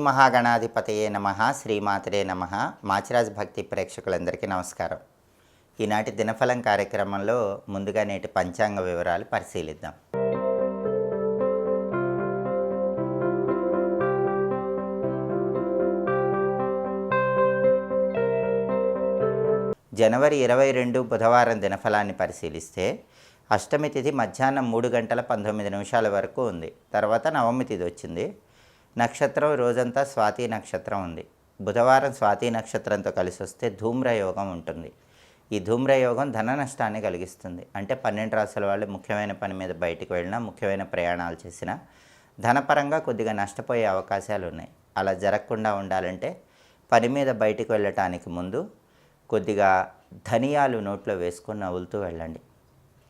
మహాగణాధిపతయే నమః. శ్రీమాతరే నమః. మాచిరాజ్ భక్తి ప్రేక్షకులందరికీ నమస్కారం. ఈనాటి దినఫలం కార్యక్రమంలో ముందుగా నేటి పంచాంగ వివరాలు పరిశీలిద్దాం. జనవరి 22 బుధవారం దినఫలాన్ని పరిశీలిస్తే అష్టమి తిథి మధ్యాహ్నం 3 గంటల 19 నిమిషాల వరకు ఉంది. తర్వాత నవమి తిథి వచ్చింది. నక్షత్రం రోజంతా స్వాతి నక్షత్రం ఉంది. బుధవారం స్వాతి నక్షత్రంతో కలిసి వస్తే ధూమ్రయోగం ఉంటుంది. ఈ ధూమ్రయోగం ధన నష్టాన్ని కలిగిస్తుంది. అంటే 12 రాసుల వాళ్ళు ముఖ్యమైన పని మీద బయటికి వెళ్ళినా, ముఖ్యమైన ప్రయాణాలు చేసినా ధనపరంగా కొద్దిగా నష్టపోయే అవకాశాలు ఉన్నాయి. అలా జరగకుండా ఉండాలంటే పని మీద బయటికి వెళ్ళటానికి ముందు కొద్దిగా ధనియాలు నోట్లో వేసుకొని నవ్వులుతూ వెళ్ళండి.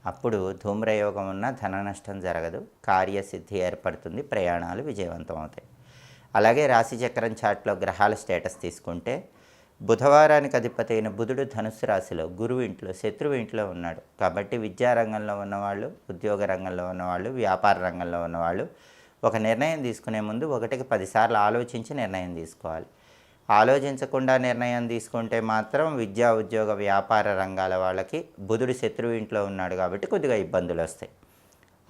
అప్పుడు ధూమ్రయోగం ఉన్న ధన నష్టం జరగదు, కార్యసిద్ధి ఏర్పడుతుంది, ప్రయాణాలు విజయవంతం అవుతాయి. అలాగే రాశిచక్రం చార్ట్లో గ్రహాల స్టేటస్ తీసుకుంటే బుధవారానికి అధిపతి అయిన బుధుడు ధనుస్సు రాశిలో, గురువు ఇంట్లో, శత్రువు ఇంట్లో ఉన్నాడు. కాబట్టి విద్యారంగంలో ఉన్నవాళ్ళు, ఉద్యోగ రంగంలో ఉన్నవాళ్ళు, వ్యాపార రంగంలో ఉన్నవాళ్ళు ఒక నిర్ణయం తీసుకునే ముందు 1కి 10 సార్లు ఆలోచించి నిర్ణయం తీసుకోవాలి. ఆలోచించకుండా నిర్ణయం తీసుకుంటే మాత్రం విద్యా, ఉద్యోగ, వ్యాపార రంగాల వాళ్ళకి బుధుడు శత్రువు ఇంట్లో ఉన్నాడు కాబట్టి కొద్దిగా ఇబ్బందులు వస్తాయి.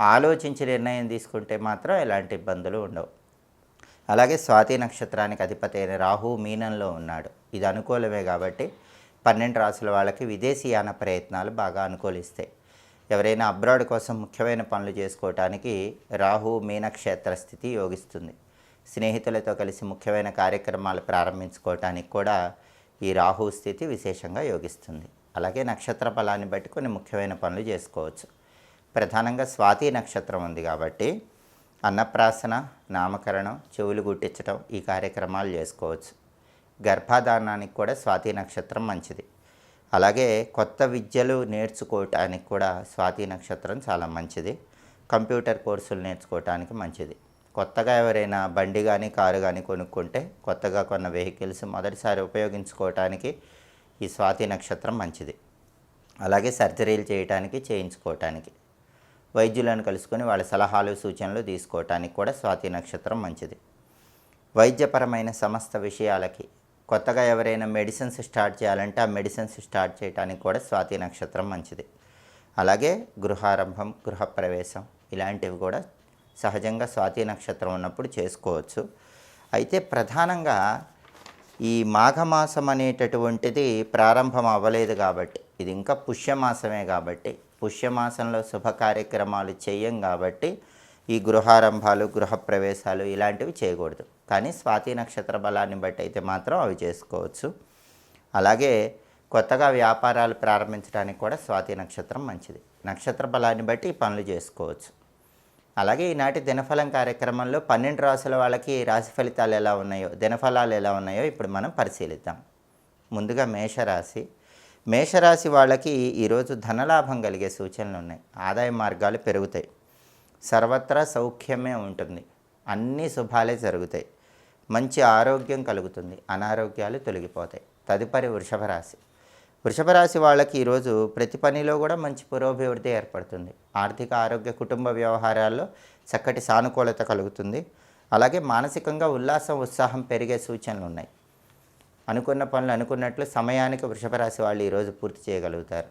ఆలోచించి నిర్ణయం తీసుకుంటే మాత్రం ఎలాంటి ఇబ్బందులు ఉండవు. అలాగే స్వాతి నక్షత్రానికి అధిపతి అయిన రాహు మీనంలో ఉన్నాడు. ఇది అనుకూలమే కాబట్టి 12 రాసుల వాళ్ళకి విదేశీయాన ప్రయత్నాలు బాగా అనుకూలిస్తాయి. ఎవరైనా అబ్రాడ్ కోసం ముఖ్యమైన పనులు చేసుకోవటానికి రాహు మీనక్షేత్ర స్థితి యోగిస్తుంది. స్నేహితులతో కలిసి ముఖ్యమైన కార్యక్రమాలు ప్రారంభించుకోవటానికి కూడా ఈ రాహు స్థితి విశేషంగా యోగిస్తుంది. అలాగే నక్షత్ర ఫలాన్ని బట్టి కొన్ని ముఖ్యమైన పనులు చేసుకోవచ్చు. ప్రధానంగా స్వాతి నక్షత్రం ఉంది కాబట్టి అన్నప్రాసన, నామకరణం, చెవులు గుట్టించడం ఈ కార్యక్రమాలు చేసుకోవచ్చు. గర్భాధానానికి కూడా స్వాతి నక్షత్రం మంచిది. అలాగే కొత్త విద్యలు నేర్చుకోవటానికి కూడా స్వాతి నక్షత్రం చాలా మంచిది. కంప్యూటర్ కోర్సులు నేర్చుకోవటానికి మంచిది. కొత్తగా ఎవరైనా బండి కానీ కారు కానీ కొనుక్కుంటే, కొత్తగా కొన్న వెహికల్స్ మొదటిసారి ఉపయోగించుకోవటానికి ఈ స్వాతి నక్షత్రం మంచిది. అలాగే సర్జరీలు చేయటానికి, చేయించుకోవటానికి, వైద్యులను కలుసుకొని వాళ్ళ సలహాలు, సూచనలు తీసుకోవటానికి కూడా స్వాతి నక్షత్రం మంచిది. వైద్యపరమైన సమస్త విషయాలకి, కొత్తగా ఎవరైనా మెడిసిన్స్ స్టార్ట్ చేయాలంటే ఆ మెడిసిన్స్ స్టార్ట్ చేయడానికి కూడా స్వాతి నక్షత్రం మంచిది. అలాగే గృహారంభం, గృహప్రవేశం ఇలాంటివి కూడా సహజంగా స్వాతి నక్షత్రం ఉన్నప్పుడు చేసుకోవచ్చు. అయితే ప్రధానంగా ఈ మాఘమాసం అనేటటువంటిది ప్రారంభం అవ్వలేదు కాబట్టి, ఇది ఇంకా పుష్యమాసమే కాబట్టి, పుష్యమాసంలో శుభ కార్యక్రమాలు చేయం కాబట్టి ఈ గృహారంభాలు, గృహప్రవేశాలు ఇలాంటివి చేయకూడదు. కానీ స్వాతి నక్షత్ర బలాన్ని బట్టి అయితే మాత్రం అవి చేసుకోవచ్చు. అలాగే కొత్తగా వ్యాపారాలు ప్రారంభించడానికి కూడా స్వాతి నక్షత్రం మంచిది. నక్షత్ర బలాన్ని బట్టి ఈ పనులు చేసుకోవచ్చు. అలాగే ఈనాటి దినఫలం కార్యక్రమంలో 12 రాసుల వాళ్ళకి రాశి ఫలితాలు ఎలా ఉన్నాయో, దినఫలాలు ఎలా ఉన్నాయో ఇప్పుడు మనం పరిశీలిద్దాం. ముందుగా మేషరాశి. మేషరాశి వాళ్ళకి ఈరోజు ధనలాభం కలిగే సూచనలు ఉన్నాయి. ఆదాయ మార్గాలు పెరుగుతాయి. సర్వత్రా సౌఖ్యమే ఉంటుంది. అన్ని శుభాలే జరుగుతాయి. మంచి ఆరోగ్యం కలుగుతుంది. అనారోగ్యాలు తొలగిపోతాయి. తదుపరి వృషభ రాశి. వృషభ రాశి వాళ్ళకి ఈరోజు ప్రతి పనిలో కూడా మంచి పురోభివృద్ధి ఏర్పడుతుంది. ఆర్థిక, ఆరోగ్య, కుటుంబ వ్యవహారాల్లో చక్కటి సానుకూలత కలుగుతుంది. అలాగే మానసికంగా ఉల్లాసం, ఉత్సాహం పెరిగే సూచనలు ఉన్నాయి. అనుకున్న పనులు అనుకున్నట్లు సమయానికి వృషభ రాశి వాళ్ళు ఈరోజు పూర్తి చేయగలుగుతారు.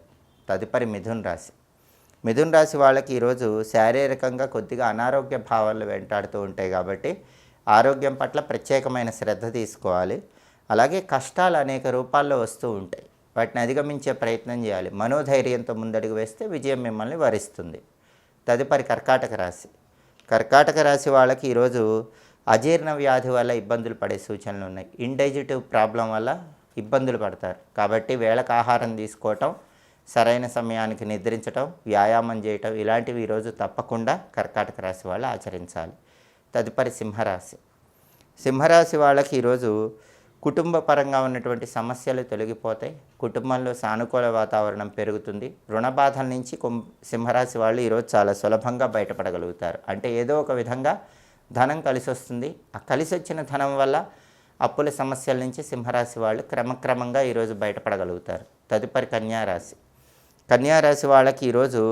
తదుపరి మిథున రాశి. మిథున రాశి వాళ్ళకి ఈరోజు శారీరకంగా కొద్దిగా అనారోగ్య భావాలు వెంటాడుతూ ఉంటాయి కాబట్టి ఆరోగ్యం పట్ల ప్రత్యేకమైన శ్రద్ధ తీసుకోవాలి. అలాగే కష్టాలు అనేక రూపాల్లో వస్తూ ఉంటాయి. వాటిని అధిగమించే ప్రయత్నం చేయాలి. మనోధైర్యంతో ముందడుగు వేస్తే విజయం మిమ్మల్ని వరిస్తుంది. తదుపరి కర్కాటక రాశి. కర్కాటక రాశి వాళ్ళకి ఈరోజు అజీర్ణ వ్యాధి వల్ల ఇబ్బందులు పడే సూచనలు ఉన్నాయి. ఇండైజెటివ్ ప్రాబ్లం వల్ల ఇబ్బందులు పడతారు. కాబట్టి వేళకు ఆహారం తీసుకోవటం, సరైన సమయానికి నిద్రించటం, వ్యాయామం చేయటం ఇలాంటివి ఈరోజు తప్పకుండా కర్కాటక రాశి వాళ్ళు ఆచరించాలి. తదుపరి సింహరాశి. సింహరాశి వాళ్ళకి ఈరోజు కుటుంబ పరంగా ఉన్నటువంటి సమస్యలు తొలగిపోతాయి. కుటుంబంలో సానుకూల వాతావరణం పెరుగుతుంది. రుణ బాధల నుంచి సింహరాశి వాళ్ళు ఈరోజు చాలా సులభంగా బయటపడగలుగుతారు. అంటే ఏదో ఒక విధంగా ధనం కలిసి వస్తుంది. ఆ కలిసి వచ్చిన ధనం వల్ల అప్పుల సమస్యల నుంచి సింహరాశి వాళ్ళు క్రమక్రమంగా ఈరోజు బయటపడగలుగుతారు. తదుపరి కన్యారాశి. కన్యారాశి వాళ్ళకి ఈరోజు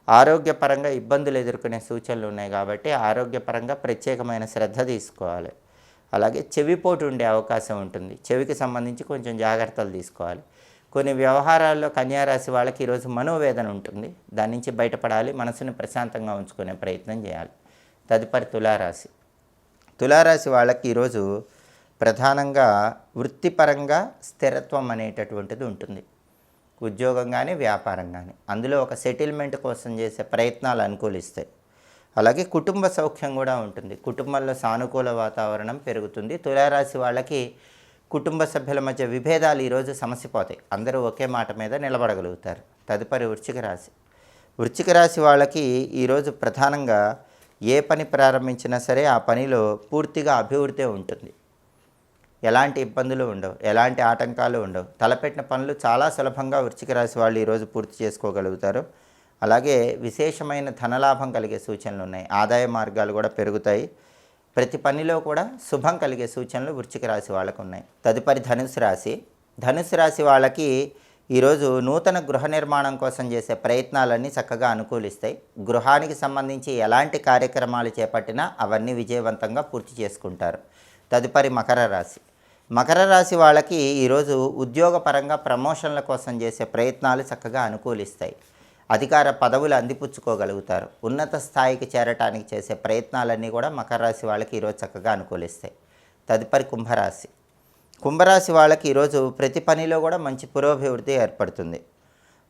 ఆరోగ్యపరంగా ఇబ్బందులు ఎదుర్కొనే సూచనలు ఉన్నాయి కాబట్టి ఆరోగ్యపరంగా ప్రత్యేకమైన శ్రద్ధ తీసుకోవాలి. అలాగే చెవిపోటు ఉండే అవకాశం ఉంటుంది. చెవికి సంబంధించి కొంచెం జాగ్రత్తలు తీసుకోవాలి. కొన్ని వ్యవహారాల్లో కన్యారాశి వాళ్ళకి ఈరోజు మనోవేదన ఉంటుంది. దాని నుంచి బయటపడాలి. మనసుని ప్రశాంతంగా ఉంచుకునే ప్రయత్నం చేయాలి. తదుపరి తులారాశి. తులారాశి వాళ్ళకి ఈరోజు ప్రధానంగా వృత్తిపరంగా స్థిరత్వం అనేటటువంటిది ఉంటుంది. ఉద్యోగం కానీ వ్యాపారం కానీ అందులో ఒక సెటిల్మెంట్ కోసం చేసే ప్రయత్నాలు అనుకూలిస్తాయి. అలాగే కుటుంబ సౌఖ్యం కూడా ఉంటుంది. కుటుంబంలో సానుకూల వాతావరణం పెరుగుతుంది. తులారాశి వాళ్ళకి కుటుంబ సభ్యుల మధ్య విభేదాలు ఈరోజు సమసిపోతాయి. అందరూ ఒకే మాట మీద నిలబడగలుగుతారు. తదుపరి వృశ్చిక రాశి. వృశ్చిక రాశి వాళ్ళకి ఈరోజు ప్రధానంగా ఏ పని ప్రారంభించినా సరే ఆ పనిలో పూర్తిగా అభివృద్ధి ఉంటుంది. ఎలాంటి ఇబ్బందులు ఉండవు, ఎలాంటి ఆటంకాలు ఉండవు. తలపెట్టిన పనులు చాలా సులభంగా వృశ్చిక రాశి వాళ్ళు ఈరోజు పూర్తి చేసుకోగలుగుతారు. అలాగే విశేషమైన ధనలాభం కలిగే సూచనలు ఉన్నాయి. ఆదాయ మార్గాలు కూడా పెరుగుతాయి. ప్రతి పనిలో కూడా శుభం కలిగే సూచనలు వృశ్చిక రాశి వాళ్ళకు ఉన్నాయి. తదుపరి ధనుసు రాశి. ధనుసు రాశి వాళ్ళకి ఈరోజు నూతన గృహ నిర్మాణం కోసం చేసే ప్రయత్నాలన్నీ చక్కగా అనుకూలిస్తాయి. గృహానికి సంబంధించి ఎలాంటి కార్యక్రమాలు చేపట్టినా అవన్నీ విజయవంతంగా పూర్తి చేసుకుంటారు. తదుపరి మకర రాశి. మకర రాశి వాళ్ళకి ఈరోజు ఉద్యోగపరంగా ప్రమోషన్ల కోసం చేసే ప్రయత్నాలు చక్కగా అనుకూలిస్తాయి. అధికార పదవులు అందిపుచ్చుకోగలుగుతారు. ఉన్నత స్థాయికి చేరటానికి చేసే ప్రయత్నాలన్నీ కూడా మకర రాశి వాళ్ళకి ఈరోజు చక్కగా అనుకూలిస్తాయి. తదుపరి కుంభరాశి. కుంభరాశి వాళ్ళకి ఈరోజు ప్రతి పనిలో కూడా మంచి పురోభివృద్ధి ఏర్పడుతుంది.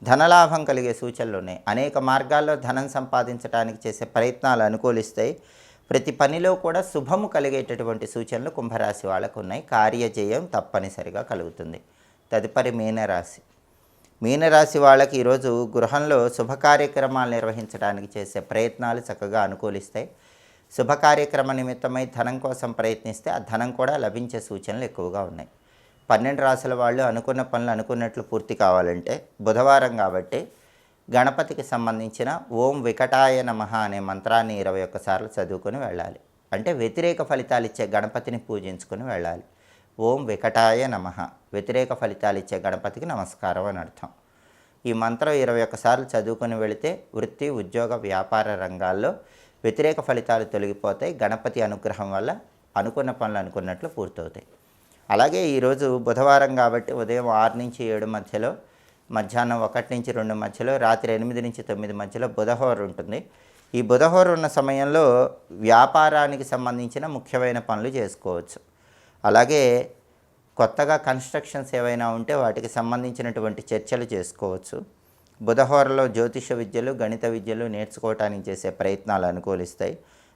ధనలాభం కలిగే సూచనలు ఉన్నాయి. అనేక మార్గాల్లో ధనం సంపాదించడానికి చేసే ప్రయత్నాలు అనుకూలిస్తాయి. ప్రతి పనిలో కూడా శుభము కలిగేటటువంటి సూచనలు కుంభరాశి వాళ్ళకు ఉన్నాయి. కార్యజయం తప్పనిసరిగా కలుగుతుంది. తదుపరి మీనరాశి. మీనరాశి వాళ్ళకి ఈరోజు గృహంలో శుభ కార్యక్రమాలు నిర్వహించడానికి చేసే ప్రయత్నాలు చక్కగా అనుకూలిస్తాయి. శుభ కార్యక్రమ నిమిత్తమై ధనం కోసం ప్రయత్నిస్తే ఆ ధనం కూడా లభించే సూచనలు ఎక్కువగా ఉన్నాయి. 12 రాశుల వాళ్ళు అనుకున్న పనులు అనుకున్నట్లు పూర్తి కావాలంటే బుధవారం కాబట్టి గణపతికి సంబంధించిన ఓం వికటాయ నమః అనే మంత్రాన్ని 21 సార్లు చదువుకొని వెళ్ళాలి. అంటే వ్యతిరేక ఫలితాలు ఇచ్చే గణపతిని పూజించుకొని వెళ్ళాలి. ఓం వికటాయ నమః, వ్యతిరేక ఫలితాలు ఇచ్చే గణపతికి నమస్కారం అని అర్థం. ఈ మంత్రం 21 సార్లు చదువుకొని వెళితే వృత్తి, ఉద్యోగ, వ్యాపార రంగాల్లో వ్యతిరేక ఫలితాలు తొలగిపోతాయి. గణపతి అనుగ్రహం వల్ల అనుకున్న పనులు అనుకున్నట్లు పూర్తవుతాయి. అలాగే ఈరోజు బుధవారం కాబట్టి ఉదయం 6 నుంచి 7 మధ్యలో, మధ్యాహ్నం 1 నుంచి 2 మధ్యలో, రాత్రి 8 నుంచి 9 మధ్యలో బుధహోర ఉంటుంది. ఈ బుధహోర ఉన్న సమయంలో వ్యాపారానికి సంబంధించిన ముఖ్యమైన పనులు చేసుకోవచ్చు. అలాగే కొత్తగా కన్స్ట్రక్షన్స్ ఏవైనా ఉంటే వాటికి సంబంధించినటువంటి చర్చలు చేసుకోవచ్చు. బుధహోరలో జ్యోతిష విద్యలు, గణిత విద్యలు నేర్చుకోవటానికి చేసే ప్రయత్నాలు అనుకూలిస్తాయి.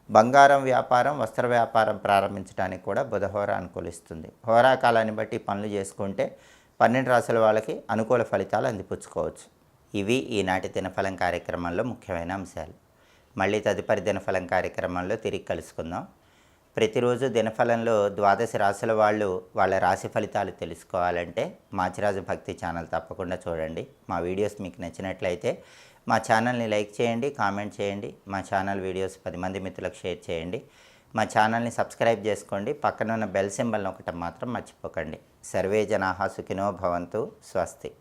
బంగారం వ్యాపారం, వస్త్ర వ్యాపారం ప్రారంభించడానికి కూడా బుధహోర అనుకూలిస్తుంది. హోరాకాలాన్ని బట్టి పనులు చేసుకుంటే 12 రాశుల వాళ్ళకి అనుకూల ఫలితాలు అందిపుచ్చుకోవచ్చు. ఇవి ఈనాటి దినఫలం కార్యక్రమంలో ముఖ్యమైన అంశాలు. మళ్ళీ తదుపరి దినఫలం కార్యక్రమంలో తిరిగి కలుసుకుందాం. ప్రతిరోజు దినఫలంలో 12 రాశుల వాళ్ళు వాళ్ళ రాశి ఫలితాలు తెలుసుకోవాలంటే మాచిరాజు భక్తి ఛానల్ తప్పకుండా చూడండి. మా వీడియోస్ మీకు నచ్చినట్లయితే మా ఛానల్ని లైక్ చేయండి, కామెంట్ చేయండి. మా ఛానల్ వీడియోస్ 10 మంది మిత్రులకు షేర్ చేయండి. మా ఛానల్ని సబ్స్క్రైబ్ చేసుకోండి. పక్కన ఉన్న బెల్ సింబల్ నొక్కటం మాత్రం మర్చిపోకండి. సర్వే జనాః సుఖినో భవంతు. స్వస్తి.